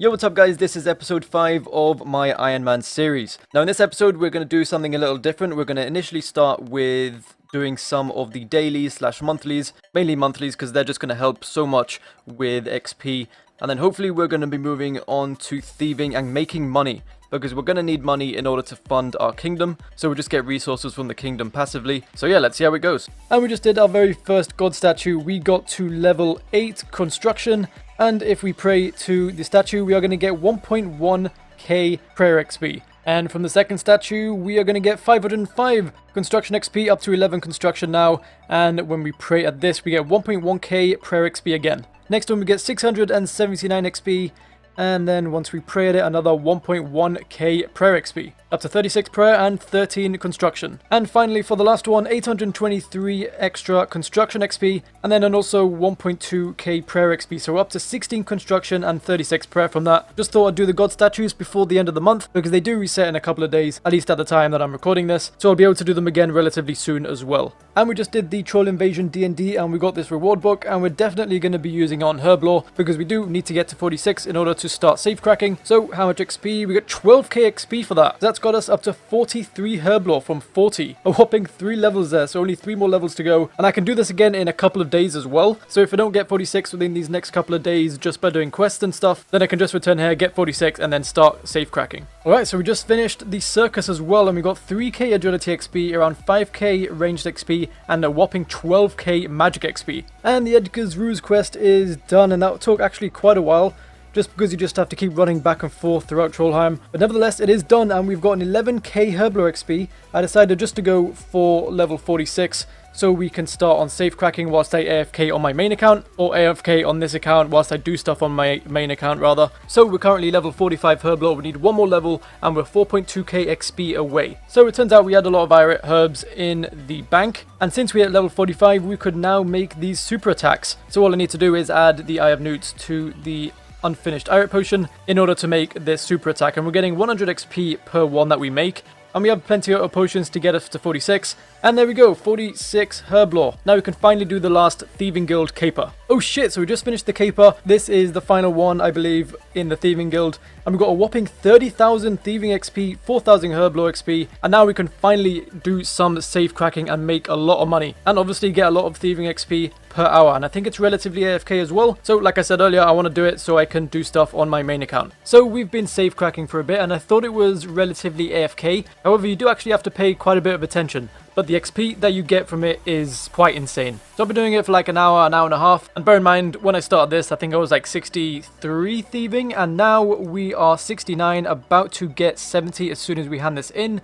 Yo, what's up guys, this is episode 5 of my Ironman series. Now in this episode we're going to do something a little different. We're going to initially start with doing some of the dailies / monthlies, mainly monthlies because they're just going to help so much with XP. And then hopefully we're going to be moving on to thieving and making money, because we're going to need money in order to fund our kingdom, so we'll just get resources from the kingdom passively. So yeah, let's see how it goes. And we just did our very first god statue. We got to level 8 construction, and if we pray to the statue, we are going to get 1.1k prayer XP. And from the second statue, we are going to get 505 construction XP, up to 11 construction now. And when we pray at this, we get 1.1k prayer XP again. Next one, we get 679 XP. And then once we pray at it, another 1.1k prayer XP, up to 36 prayer and 13 construction. And finally, for the last one, 823 extra construction XP, and then also 1.2k prayer XP, so up to 16 construction and 36 prayer from that. Just thought I'd do the god statues before the end of the month, because they do reset in a couple of days, at least at the time that I'm recording this, so I'll be able to do them again relatively soon as well. And we just did the Troll Invasion D&D, and we got this reward book, and we're definitely going to be using it on Herblore, because we do need to get to 46 in order to start safe cracking. So how much XP? We got 12k XP for that. That's got us up to 43 Herblore from 40. A whopping 3 levels there, so only 3 more levels to go. And I can do this again in a couple of days as well. So if I don't get 46 within these next couple of days just by doing quests and stuff, then I can just return here, get 46, and then start safe cracking. Alright, so we just finished the circus as well, and we got 3k agility XP, around 5k ranged XP, and a whopping 12k magic XP. And the Edgar's Ruse quest is done, and that took actually quite a while, just because you just have to keep running back and forth throughout Trollheim. But nevertheless, it is done, and we've got an 11k Herblore XP. I decided just to go for level 46, so we can start on safe cracking whilst I AFK on my main account, or AFK on this account whilst I do stuff on my main account rather. So we're currently level 45 Herblore, we need one more level, and we're 4.2k XP away. So it turns out we had a lot of Irate herbs in the bank, and since we're at level 45, we could now make these super attacks. So all I need to do is add the Eye of Newts to the unfinished Irate potion in order to make this super attack, and we're getting 100 XP per one that we make, and we have plenty of potions to get us to 46, and there we go, 46 Herblore. Now we can finally do the last Thieving Guild caper. Oh shit, so we just finished the caper. This is the final one, I believe, in the Thieving Guild, and we've got a whopping 30,000 Thieving XP, 4,000 Herblore XP, and now we can finally do some safe cracking and make a lot of money, and obviously get a lot of Thieving XP per hour, and I think it's relatively AFK as well. So like I said earlier, I want to do it so I can do stuff on my main account. So we've been safe cracking for a bit, and I thought it was relatively AFK. However, you do actually have to pay quite a bit of attention, but the XP that you get from it is quite insane. So I've been doing it for like an hour and a half, and bear in mind, when I started this, I think I was like 63 thieving, and now we are 69, about to get 70 as soon as we hand this in,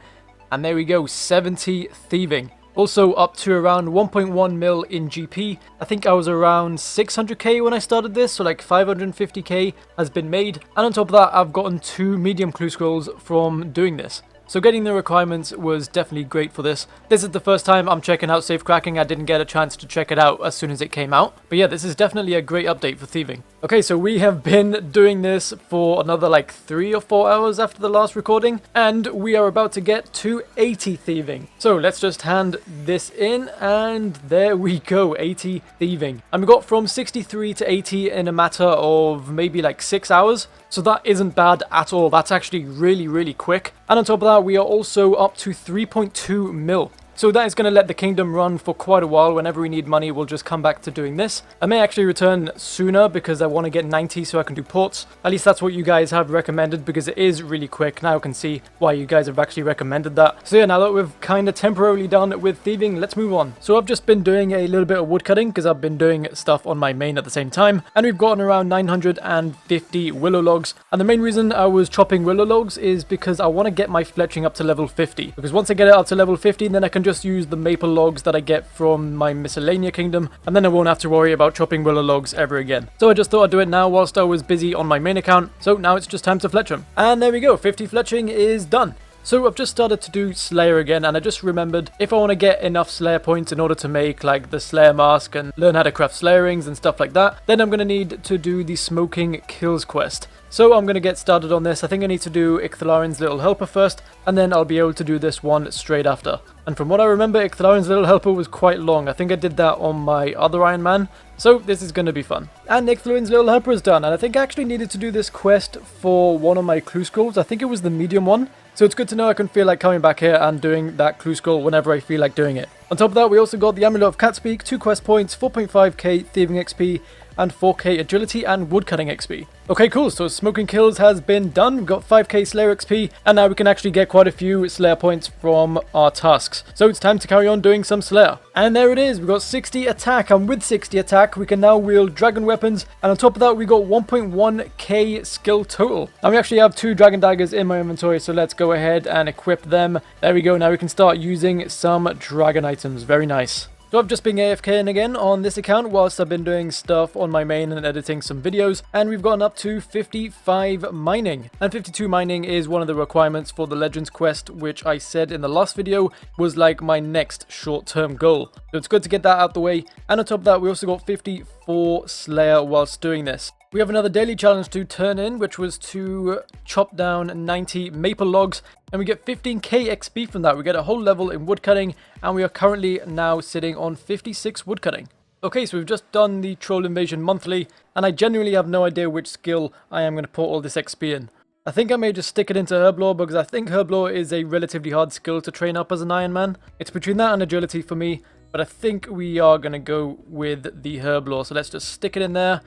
and there we go, 70 thieving. Also up to around 1.1 mil in GP. I think I was around 600k when I started this, so like 550k has been made. And on top of that, I've gotten 2 medium clue scrolls from doing this. So getting the requirements was definitely great for this. This is the first time I'm checking out safe cracking. I didn't get a chance to check it out as soon as it came out. But yeah, this is definitely a great update for thieving. Okay, so we have been doing this for another like 3 or 4 hours after the last recording, and we are about to get to 80 thieving. So let's just hand this in, and there we go, 80 thieving. And we got from 63 to 80 in a matter of maybe like 6 hours. So that isn't bad at all. That's actually really quick. And on top of that, we are also up to 3.2 mil. So that is going to let the kingdom run for quite a while. Whenever we need money, we'll just come back to doing this. I may actually return sooner because I want to get 90 so I can do ports. At least that's what you guys have recommended, because it is really quick. Now I can see why you guys have actually recommended that. So yeah, now that we've kind of temporarily done with thieving, let's move on. So I've just been doing a little bit of woodcutting because I've been doing stuff on my main at the same time. And we've gotten around 950 willow logs. And the main reason I was chopping willow logs is because I want to get my fletching up to level 50. Because once I get it up to level 50, then I can just use the maple logs that I get from my miscellanea kingdom, and then I won't have to worry about chopping willow logs ever again. So I just thought I'd do it now whilst I was busy on my main account, so now it's just time to fletch them. And there we go, 50 fletching is done. So I've just started to do Slayer again, and I just remembered if I want to get enough Slayer points in order to make like the Slayer mask and learn how to craft Slayer rings and stuff like that, then I'm going to need to do the Smoking Kills quest. So I'm going to get started on this. I think I need to do Icthalarin's Little Helper first, and then I'll be able to do this one straight after. And from what I remember, Icthalarin's Little Helper was quite long. I think I did that on my other Iron Man. So this is going to be fun. And Icthalarin's Little Helper is done, and I think I actually needed to do this quest for one of my clue scrolls. I think it was the medium one. So it's good to know I can feel like coming back here and doing that clue scroll whenever I feel like doing it. On top of that, we also got the Amulet of Catspeak, 2 quest points, 4.5k Thieving XP, and 4k Agility and Woodcutting XP. Okay, cool, so Smoking Kills has been done. We've got 5k Slayer XP, and now we can actually get quite a few Slayer points from our tasks. So it's time to carry on doing some Slayer. And there it is, we've got 60 attack, and with 60 attack, we can now wield dragon weapons, and on top of that, we got 1.1k skill total. And we actually have 2 dragon daggers in my inventory, so let's go ahead and equip them. There we go, now we can start using some dragon items. Very nice. So I've just been AFKing again on this account whilst I've been doing stuff on my main and editing some videos, and we've gotten up to 55 mining. And 52 mining is one of the requirements for the Legends quest, which I said in the last video was like my next short-term goal. So it's good to get that out the way, and on top of that we also got 54 Slayer whilst doing this. We have another daily challenge to turn in, which was to chop down 90 maple logs, and we get 15k XP from that. We get a whole level in woodcutting, and we are currently now sitting on 56 woodcutting. Okay, so we've just done the Troll Invasion monthly, and I genuinely have no idea which skill I am going to put all this XP in. I think I may just stick it into Herblore, because I think Herblore is a relatively hard skill to train up as an Iron Man. It's between that and Agility for me, but I think we are going to go with the Herblore, so let's just stick it in there.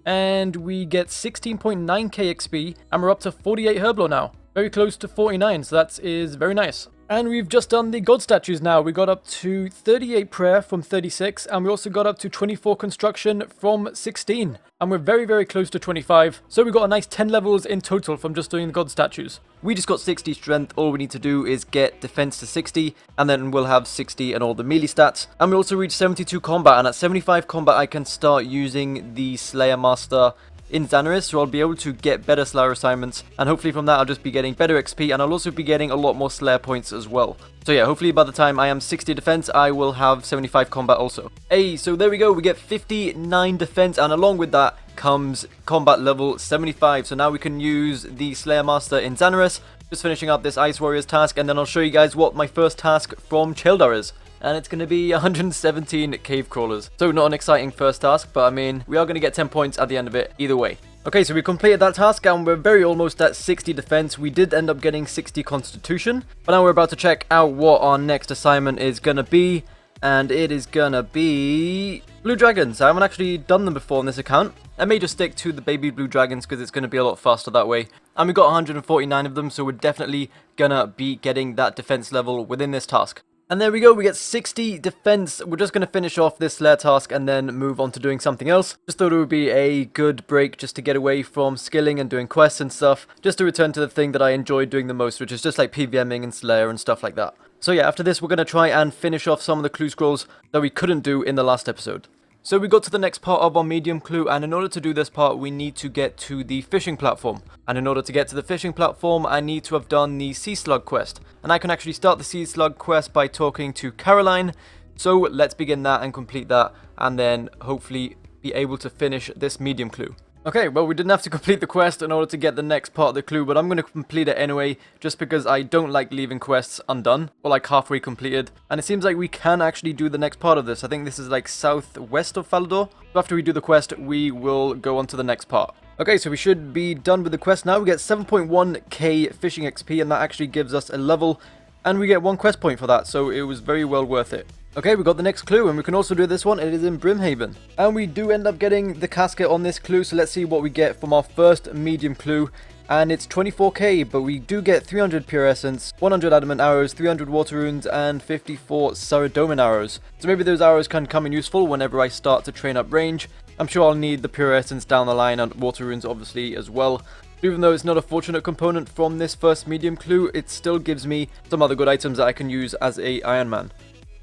And we get 16.9k XP, and we're up to 48 Herblore now. Very close to 49, so that is very nice. And we've just done the god statues now. We got up to 38 prayer from 36, and we also got up to 24 construction from 16. And we're very, very close to 25. So we got a nice 10 levels in total from just doing the god statues. We just got 60 strength. All we need to do is get defense to 60, and then we'll have 60 and all the melee stats. And we also reached 72 combat, and at 75 combat I can start using the Slayer Master in Xanaris, so I'll be able to get better Slayer assignments, and hopefully from that I'll just be getting better XP, and I'll also be getting a lot more Slayer points as well. So yeah, hopefully by the time I am 60 defense, I will have 75 combat also. Hey, so there we go, we get 59 defense, and along with that comes combat level 75, so now we can use the Slayer Master in Xanaris. Just finishing up this Ice Warriors task, and then I'll show you guys what my first task from Cheldar is. And it's going to be 117 cave crawlers. So not an exciting first task, but I mean, we are going to get 10 points at the end of it either way. Okay, so we completed that task, and we're very almost at 60 defense. We did end up getting 60 constitution, but now we're about to check out what our next assignment is going to be. And it is going to be blue dragons. I haven't actually done them before on this account. I may just stick to the baby blue dragons because it's going to be a lot faster that way. And we got 149 of them, so we're definitely going to be getting that defense level within this task. And there we go, we get 60 defense. We're just going to finish off this Slayer task and then move on to doing something else. Just thought it would be a good break just to get away from skilling and doing quests and stuff. Just to return to the thing that I enjoyed doing the most, which is just like PVMing and Slayer and stuff like that. So yeah, after this we're going to try and finish off some of the clue scrolls that we couldn't do in the last episode. So we got to the next part of our medium clue, and in order to do this part we need to get to the fishing platform. And in order to get to the fishing platform I need to have done the sea slug quest. And I can actually start the sea slug quest by talking to Caroline. So let's begin that and complete that, and then hopefully be able to finish this medium clue. Okay, well we didn't have to complete the quest in order to get the next part of the clue, but I'm going to complete it anyway, just because I don't like leaving quests undone, or like halfway completed. And it seems like we can actually do the next part of this. I think this is like southwest of Falador. So after we do the quest, we will go on to the next part. Okay, so we should be done with the quest now. We get 7.1k fishing XP, and that actually gives us a level, and we get 1 quest point for that, so it was very well worth it. Okay, we got the next clue, and we can also do this one. It is in Brimhaven. And we do end up getting the casket on this clue, so let's see what we get from our first medium clue. And it's 24k, but we do get 300 pure essence, 100 adamant arrows, 300 water runes, and 54 Saradomin arrows. So maybe those arrows can come in useful whenever I start to train up range. I'm sure I'll need the pure essence down the line, and water runes obviously as well. Even though it's not a fortunate component from this first medium clue, it still gives me some other good items that I can use as a Iron Man.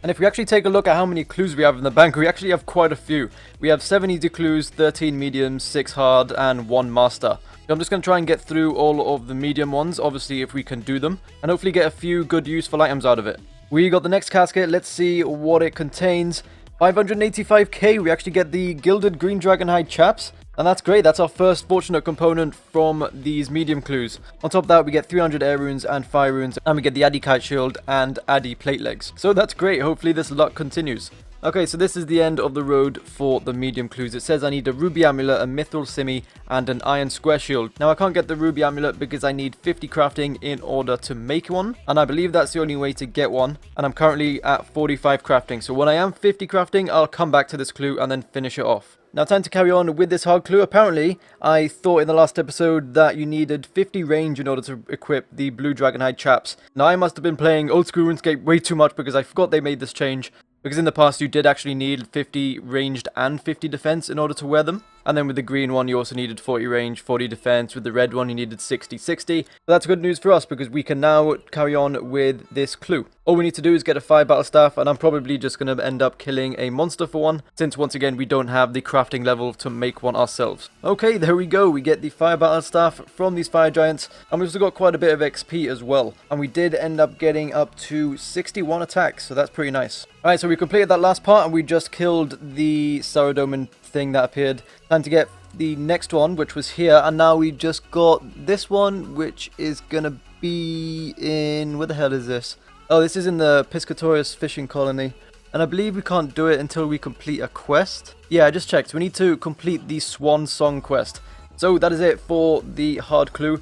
And if we actually take a look at how many clues we have in the bank, we actually have quite a few. We have 7 easy clues, 13 mediums, 6 hard, and 1 master. I'm just going to try and get through all of the medium ones, obviously if we can do them, and hopefully get a few good useful items out of it. We got the next casket. Let's see what it contains. 585k, we actually get the Gilded Green Dragonhide chaps. And that's great, that's our first fortunate component from these medium clues. On top of that, we get 300 air runes and fire runes, and we get the Addy Kite Shield and Addy Plate Legs. So that's great, hopefully this luck continues. Okay, so this is the end of the road for the medium clues. It says I need a Ruby Amulet, a Mithril Simi, and an Iron Square Shield. Now I can't get the Ruby Amulet because I need 50 crafting in order to make one. And I believe that's the only way to get one. And I'm currently at 45 crafting. So when I am 50 crafting, I'll come back to this clue and then finish it off. Now time to carry on with this hard clue. Apparently, I thought in the last episode that you needed 50 range in order to equip the blue Dragonhide chaps. Now I must have been playing old school RuneScape way too much because I forgot they made this change. Because in the past you did actually need 50 ranged and 50 defense in order to wear them. And then with the green one you also needed 40 range, 40 defense. With the red one you needed 60, 60. But that's good news for us because we can now carry on with this clue. All we need to do is get a fire battle staff, and I'm probably just going to end up killing a monster for one, since once again we don't have the crafting level to make one ourselves. Okay, there we go. We get the fire battle staff from these fire giants, and we've also got quite a bit of XP as well. And we did end up getting up to 61 attacks, so that's pretty nice. Alright, so we completed that last part and we just killed the Saradomin thing that appeared. Time to get the next one, which was here, and now we just got this one, which is gonna be in... where the hell is this? Oh, this is in the Piscatorius fishing colony, and I believe we can't do it until we complete a quest. Yeah, I just checked. We need to complete the Swan Song quest. So that is it for the hard clue.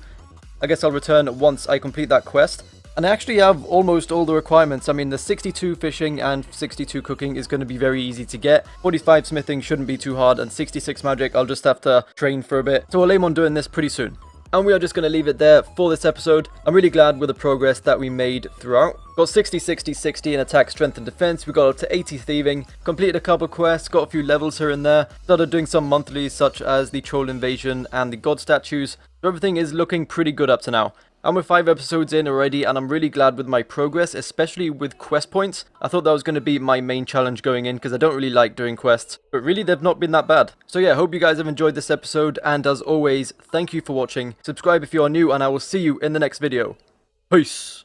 I guess I'll return once I complete that quest. And I actually have almost all the requirements. I mean, the 62 fishing and 62 cooking is going to be very easy to get. 45 smithing shouldn't be too hard, and 66 magic, I'll just have to train for a bit. So I'll aim on doing this pretty soon. And we are just going to leave it there for this episode. I'm really glad with the progress that we made throughout. Got 60, 60, 60 in attack, strength and defense. We got up to 80 thieving. Completed a couple quests, got a few levels here and there. Started doing some monthlies such as the troll invasion and the god statues. So everything is looking pretty good up to now. I'm with 5 episodes in already, and I'm really glad with my progress, especially with quest points. I thought that was going to be my main challenge going in, because I don't really like doing quests, but really they've not been that bad. So yeah, hope you guys have enjoyed this episode, and as always, thank you for watching. Subscribe if you are new, and I will see you in the next video. Peace!